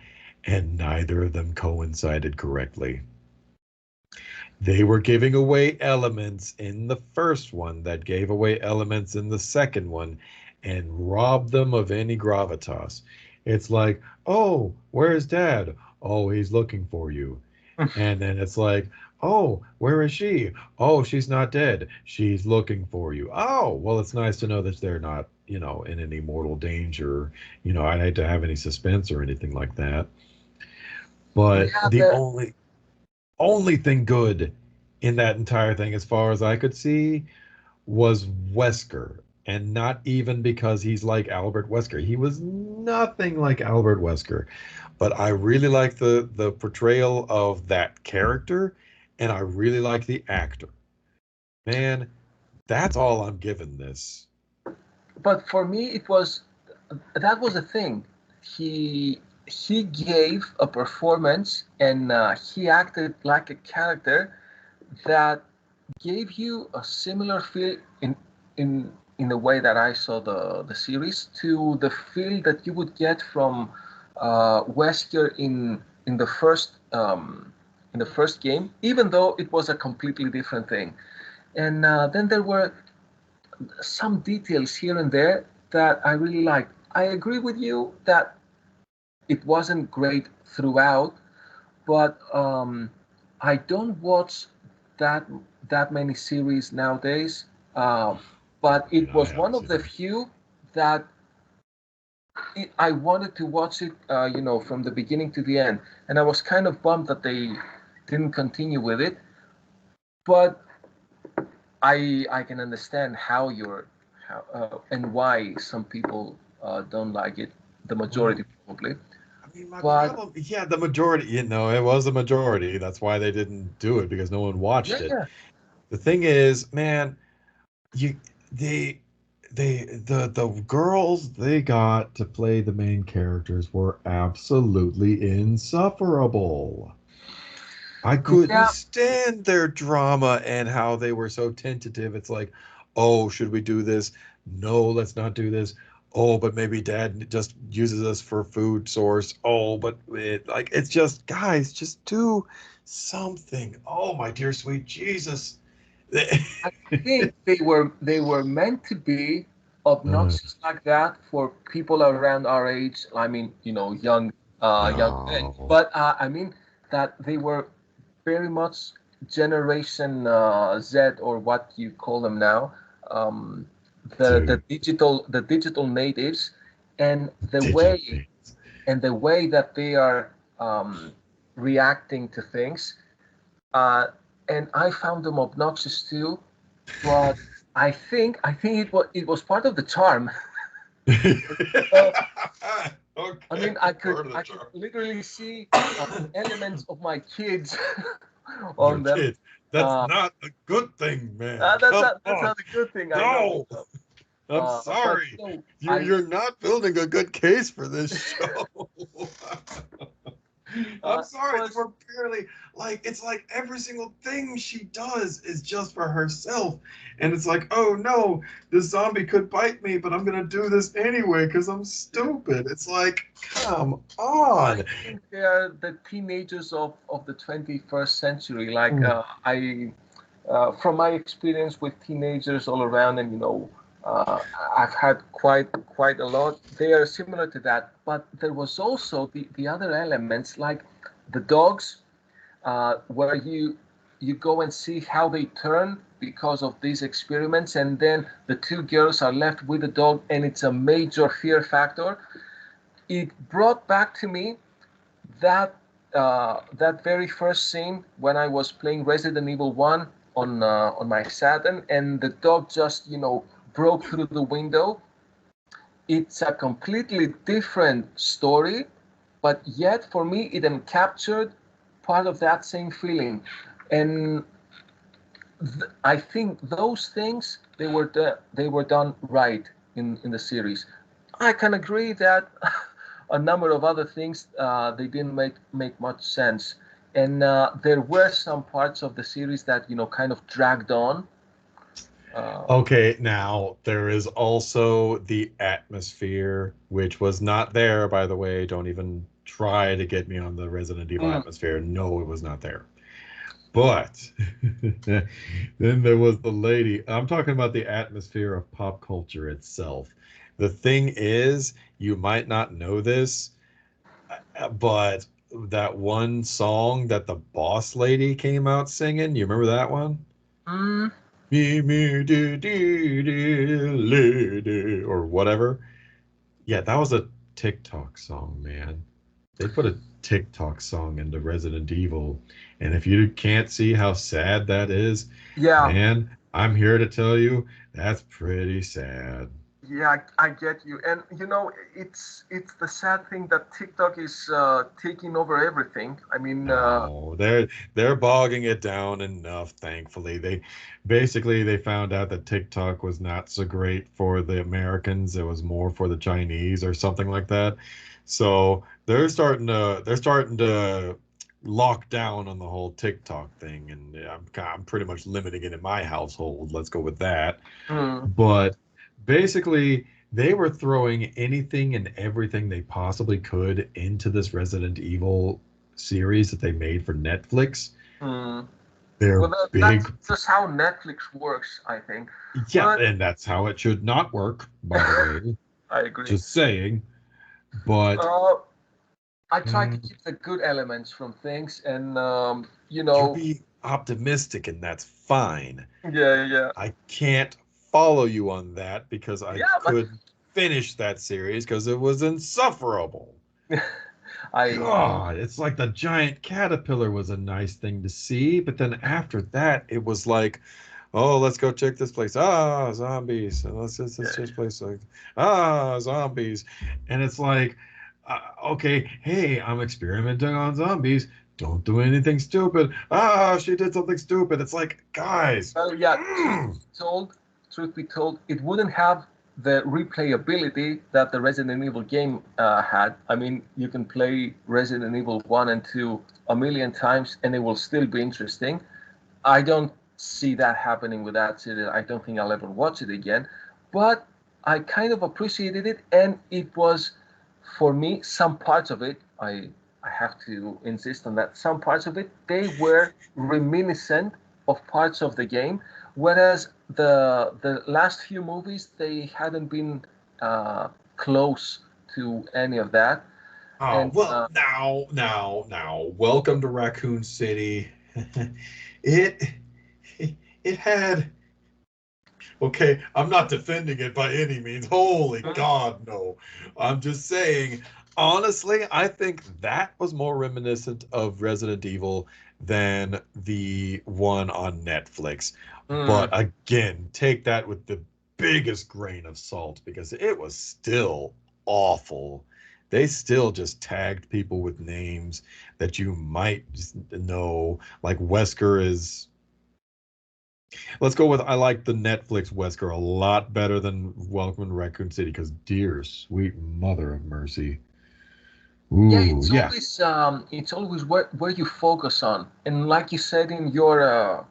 and neither of them coincided correctly. They were giving away elements in the first one that gave away elements in the second one and robbed them of any gravitas. It's like, oh, where's dad? Oh, he's looking for you. And then it's like, oh, where is she? Oh, she's not dead. She's looking for you. Oh, well, it's nice to know that they're not, in any mortal danger. I'd hate to have any suspense or anything like that. But Yeah, the only thing good in that entire thing, as far as I could see, was Wesker. And not even because he's like Albert Wesker. He was nothing like Albert Wesker. But I really like the portrayal of that character, and I really like the actor. Man, that's all I'm giving this. but for me, that was the thing. He gave a performance, and he acted like a character that gave you a similar feel in the way that I saw the series to the feel that you would get from Wesker in the first game, even though it was a completely different thing. And then there were some details here and there that I really liked. I agree with you that it wasn't great throughout, but I don't watch that that many series nowadays. Uh, but it Yeah, I was one haven't of the either. few that I wanted to watch it, from the beginning to the end, and I was kind of bummed that they didn't continue with it. But I can understand how and why some people don't like it. The majority Well, probably, I mean, my but problem, yeah, the majority, it was a majority. That's why they didn't do it because no one watched yeah, it. yeah, The thing is, man, you they the girls they got to play the main characters were absolutely insufferable. I couldn't yeah. stand their drama and how they were so tentative. It's like, oh, should we do this? No, let's not do this. Oh, but maybe dad just uses us for food source. Oh, but it's just, guys, just do something. Oh, my dear sweet Jesus. I think they were meant to be Uh, obnoxious like that for people around our age. I mean, young men. no, But I mean that they were very much Generation Z, or what you call them now, um, dude, the digital natives, and the digital way things. that they are reacting to things. Uh, and I found them obnoxious too, but I think it was part of the charm. Uh, I Okay, mean, I could part of the I could charm. literally see elements of my kids Your on them. kid. That's Uh, not a good thing, man. that's Come not that's on. not a good thing, I know. No, I'm But sorry. You're I you're not building a good case for this show. I'm it sorry. They was were purely like it's like every single thing she does is just for herself. And it's like, oh no, this zombie could bite me, but I'm gonna do this anyway because I'm stupid. It's like, come I on. think they are the teenagers of the 21st century. Like from my experience with teenagers all around, and uh, I've had quite a lot. They are similar to that, but there was also the other elements, like the dogs, where you go and see how they turn because of these experiments, and then the two girls are left with the dog, and it's a major fear factor. It brought back to me that very first scene when I was playing Resident Evil 1 on my Saturn, and the dog just broke through the window. It's a completely different story, but yet for me it captured part of that same feeling, and I think those things they were done right in the series. I can agree that a number of other things they didn't make much sense, and there were some parts of the series that kind of dragged on. Uh, Okay, now there is also the atmosphere, which was not there, by the way. Don't even try to get me on the Resident Evil mm, atmosphere. No, it was not there. But then there was the lady. I'm talking about the atmosphere of pop culture itself. The thing is, you might not know this, but that one song that the boss lady came out singing, you remember that one? mm, Me, me, lady, or whatever. Yeah, that was a TikTok song, man. They put a TikTok song into Resident Evil, and if you can't see how sad that is, yeah, man, I'm here to tell you that's pretty sad. yeah, I get you, and it's the sad thing that TikTok is taking over everything. I mean, No, they're bogging it down enough, thankfully. They found out that TikTok was not so great for the Americans. It was more for the Chinese or something like that. So they're starting to lock down on the whole TikTok thing, and I'm pretty much limiting it in my household. Let's go with that. mm, But basically, they were throwing anything and everything they possibly could into this Resident Evil series that they made for Netflix. mm. They're Well, that's big, just how Netflix works, I think. yeah, But and that's how it should not work, by the way. I agree. Just saying. But Uh, I try to mm, keep the good elements from things, and you're being optimistic, and that's fine. yeah, yeah, I can't follow you on that because I yeah. But could finish that series because it was insufferable. I God, it's like the giant caterpillar was a nice thing to see, but then after that, it was like, oh, let's go check this place. Ah, zombies. And let's just place like, zombies. And it's like, okay, hey, I'm experimenting on zombies. Don't do anything stupid. Ah, she did something stupid. It's like, guys. Well, yeah, Mm, told, truth be told, it wouldn't have the replayability that the Resident Evil game had. I mean, you can play Resident Evil 1 and 2 a million times and it will still be interesting. I don't see that happening with that series. I don't think I'll ever watch it again. But I kind of appreciated it, and it was, for me, some parts of it. I have to insist on that. Some parts of it they were reminiscent of parts of the game, whereas the last few movies they hadn't been close to any of that. oh, And well, now, welcome to Raccoon City. it, it had okay, I'm not defending it by any means. Holy God, no. I'm just saying, honestly, I think that was more reminiscent of Resident Evil than the one on Netflix. But mm, again, take that with the biggest grain of salt because it was still awful. They still just tagged people with names that you might just know, like Wesker is Let's go with I like the Netflix Wesker a lot better than Welcome to Raccoon City because dear sweet mother of mercy. yeah, Ooh, yeah. it's always where you focus on, and like you said in your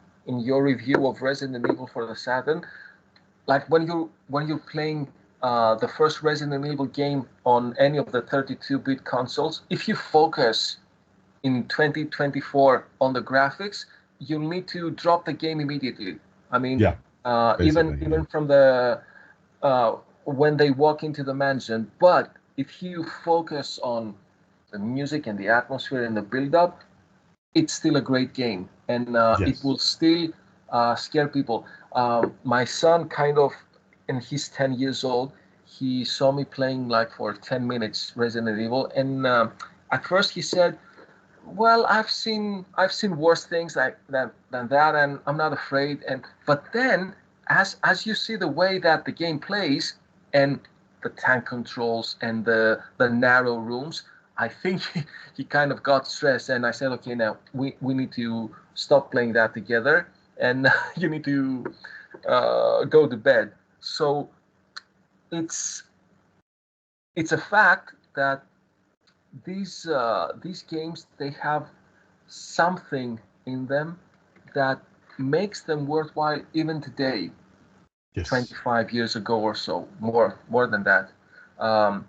review of Resident Evil for the Saturn, like when you're playing the first Resident Evil game on any of the 32-bit consoles, if you focus in 2024 on the graphics, you'll need to drop the game immediately. I mean, Yeah, basically, yeah. even from the when they walk into the mansion. But if you focus on the music and the atmosphere and the build-up, it's still a great game, and it Yes. will still scare people. My son, kind of, and he's 10 years old. He saw me playing like for 10 minutes Resident Evil, and at first he said, well, I've seen worse things than that, and I'm not afraid. And but then, as you see the way that the game plays and the tank controls and the narrow rooms, I think he kind of got stressed. And I said, okay, now we need to stop playing that together, and you need to go to bed. So it's it's a fact that these games they have something in them that makes them worthwhile even today, Yes. 25 years ago or so, more than that. Um,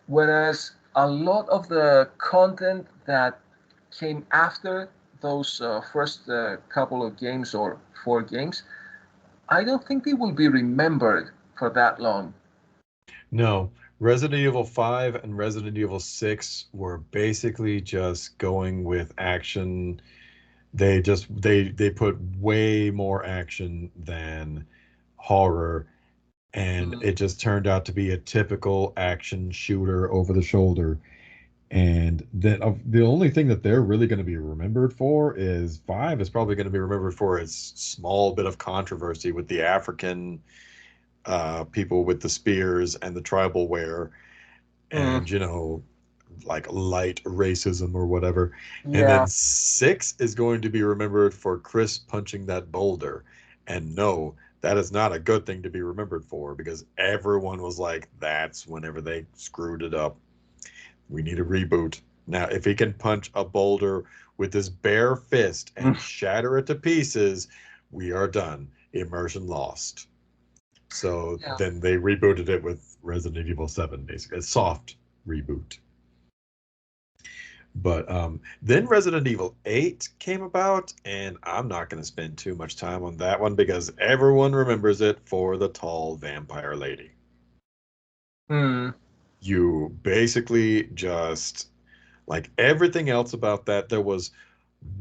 Whereas a lot of the content that came after those first couple of games or four games, I don't think they will be remembered for that long. No, Resident Evil 5 and Resident Evil 6 were basically just going with action. They put way more action than horror, and Mm, it just turned out to be a typical action shooter over the shoulder. And then the only thing that they're really going to be remembered for is five is probably going to be remembered for its small bit of controversy with the African people with the spears and the tribal wear, mm, and like light racism or whatever. And yeah, then six is going to be remembered for Chris punching that boulder. And no, that is not a good thing to be remembered for because everyone was like, that's whenever they screwed it up. We need a reboot. Now, if he can punch a boulder with his bare fist and shatter it to pieces, we are done. Immersion lost. So yeah. then they rebooted it with Resident Evil 7, basically a soft reboot. But then Resident Evil 8 came about, and I'm not going to spend too much time on that one because everyone remembers it for the tall vampire lady. Mm, You basically just like everything else about that, there was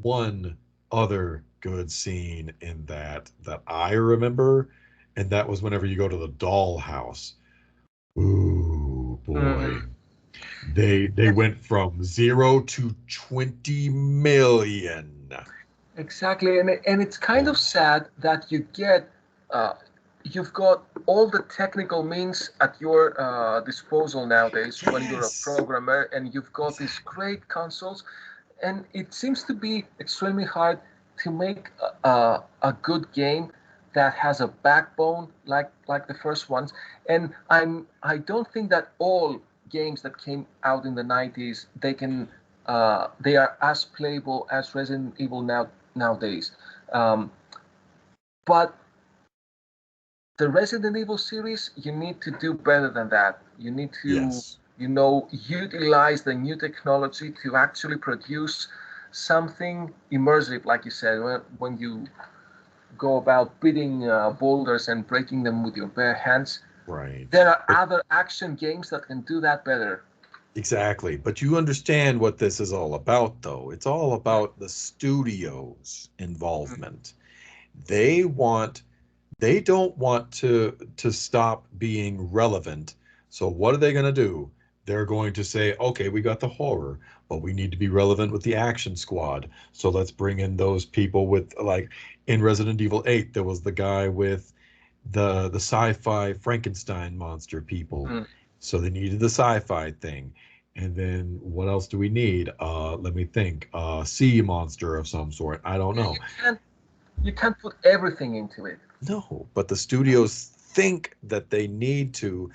one other good scene in that I remember, and that was whenever you go to the dollhouse. Ooh, boy. Mm. They went from 0 to 20 million. Exactly, and it's kind of Oh, sad that uh, you've got all the technical means at your disposal nowadays when you're a yes. programmer, and you've got these Exactly. great consoles, and it seems to be extremely hard to make a good game that has a backbone like the first ones. And I don't think that all games that came out in the 90s they are as playable as Resident Evil nowadays. Um, but the Resident Evil series, you need to do better than that. You need to, Yes. utilize the new technology to actually produce something immersive, like you said, when you go about beating boulders and breaking them with your bare hands. Right. There are But other action games that can do that better. exactly. But you understand what this is all about, though. It's all about the studio's involvement. They want they don't want to stop being relevant. So what are they going to do? They're going to say, okay, we got the horror, but we need to be relevant with the action squad. So let's bring in those people with, like, in Resident Evil 8, there was the guy with the sci-fi Frankenstein monster people. Mm. So they needed the sci-fi thing. And then what else do we need? Let me think. Sea monster of some sort. I don't Yeah, know. you can't put everything into it. No, but the studios think that they need to,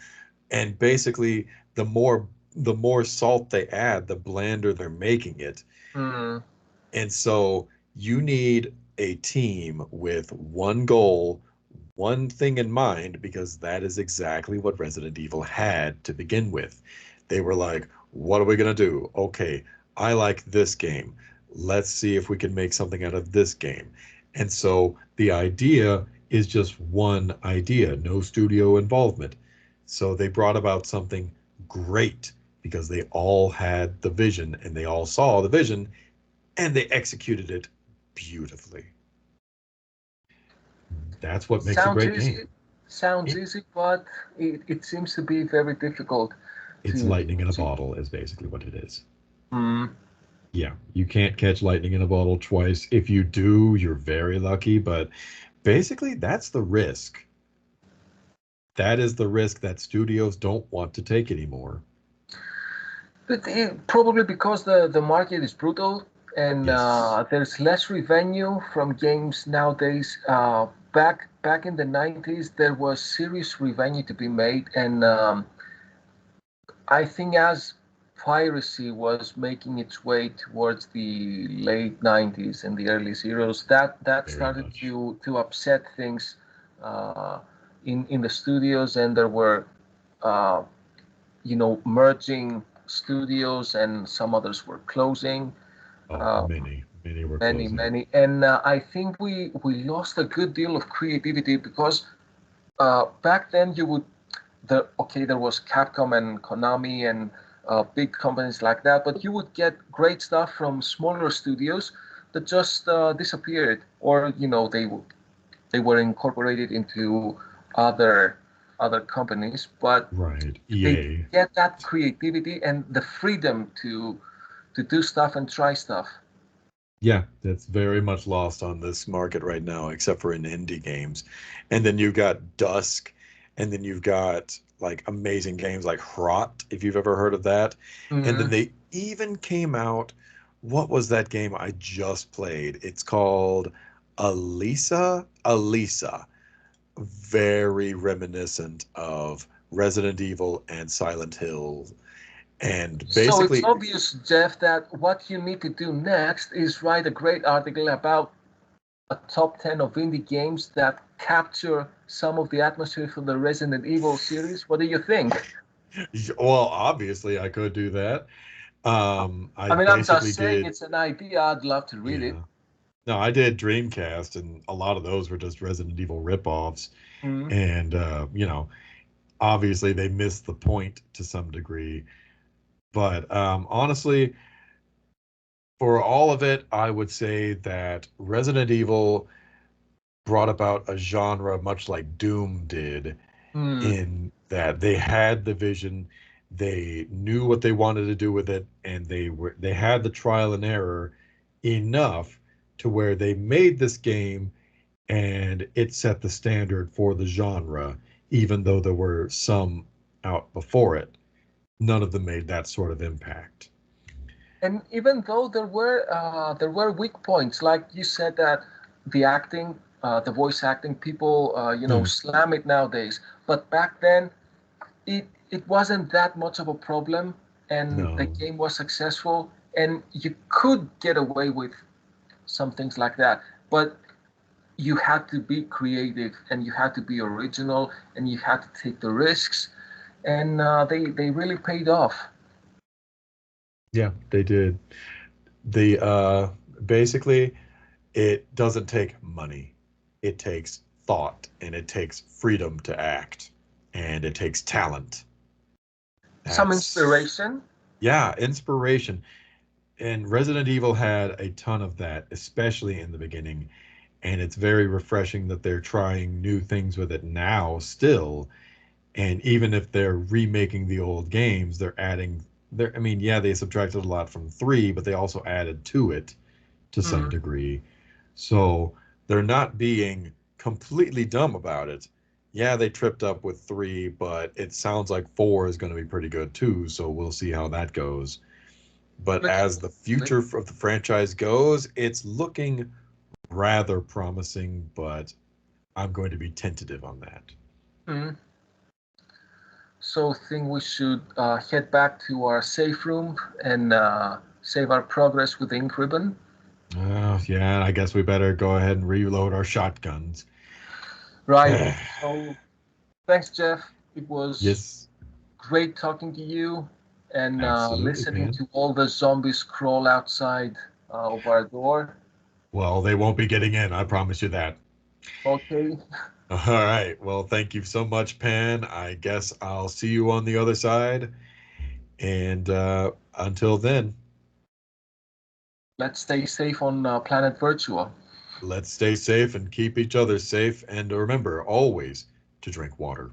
and basically the more salt they add, the blander they're making it. Mm. And so you need a team with one goal, one thing in mind, because that is exactly what Resident Evil had to begin with. They were like, what are we going to do? Okay, I like this game. Let's see if we can make something out of this game. And so the idea is just one idea, no studio involvement. So they brought about something great because they all had the vision and they all saw the vision and they executed it beautifully. That's what makes a Sounds great easy, game. sounds It, easy, but it seems to be very difficult it's to lightning in a achieve. bottle, is basically what it is. Mm. Yeah, you can't catch lightning in a bottle twice. If you do, you're very lucky, but basically, that's the risk. That is the risk that studios don't want to take anymore. But probably because the market is brutal and Yes, there's less revenue from games nowadays. Back in the 90s, there was serious revenue to be made, and I think as piracy was making its way towards the late 90s and the early zeros, that very started much. to upset things uh, in the studios, and there were uh, merging studios, and some others were closing. Oh, Uh, many were many, closing. many, and I think we lost a good deal of creativity because back then there was Capcom and Konami and big companies like that, but you would get great stuff from smaller studios that just disappeared, or they were incorporated into other other companies, but Right, they didn't EA. get that creativity and the freedom to do stuff and try stuff. Yeah, that's very much lost on this market right now, except for in indie games. And then you've got Dusk, and then you've got like amazing games like Hrot, if you've ever heard of that. And then Mm. they even came out, what was that game I just played? It's called Alisa. Alisa. Very reminiscent of Resident Evil and Silent Hill. And So it's basically, obvious, Jeff, that what you need to do next is write a great article about a top 10 of indie games that capture some of the atmosphere from the Resident Evil series. What do you think? well, obviously I could do that. I I mean, I'm basically just saying did, it's an idea. I'd love to read it. yeah. No, I did Dreamcast, and a lot of those were just Resident Evil ripoffs. Mm. And, obviously they missed the point to some degree. But honestly, for all of it, I would say that Resident Evil brought about a genre much like Doom did. Mm. in that they had the vision, they knew what they wanted to do with it, and they had the trial and error enough to where they made this game and it set the standard for the genre, even though there were some out before it. None of them made that sort of impact. And even though there were weak points, like you said that the acting, the voice acting, people Mm, slam it nowadays, but back then it wasn't that much of a problem, and the no. game was successful, and you could get away with some things like that, but you had to be creative and you had to be original and you had to take the risks, and they really paid off. Yeah, they did. The basically it doesn't take money. It takes thought and it takes freedom to act and it takes talent. Some That's inspiration. yeah, inspiration. And Resident Evil had a ton of that, especially in the beginning. And it's very refreshing that they're trying new things with it now still. And even if they're remaking the old games, they're adding I mean, yeah, they subtracted a lot from 3, but they also added to it to some Mm. degree. So they're not being completely dumb about it. Yeah, they tripped up with 3, but it sounds like 4 is going to be pretty good too, so we'll see how that goes. But Looking as the forward to future of the franchise goes, it's looking rather promising, but I'm going to be tentative on that. it. Mm. So, think we should head back to our safe room and save our progress with the ink ribbon. Yeah, I guess we better go ahead and reload our shotguns. Right. So, thanks, Jeff. It was Yes, great talking to you and absolutely, listening man. to all the zombies crawl outside of our door. Well, they won't be getting in, I promise you that. Okay, All right. Well, thank you so much, Pan. I guess I'll see you on the other side. And until then, let's stay safe on planet Virtua. let's stay safe and keep each other safe. And remember always to drink water.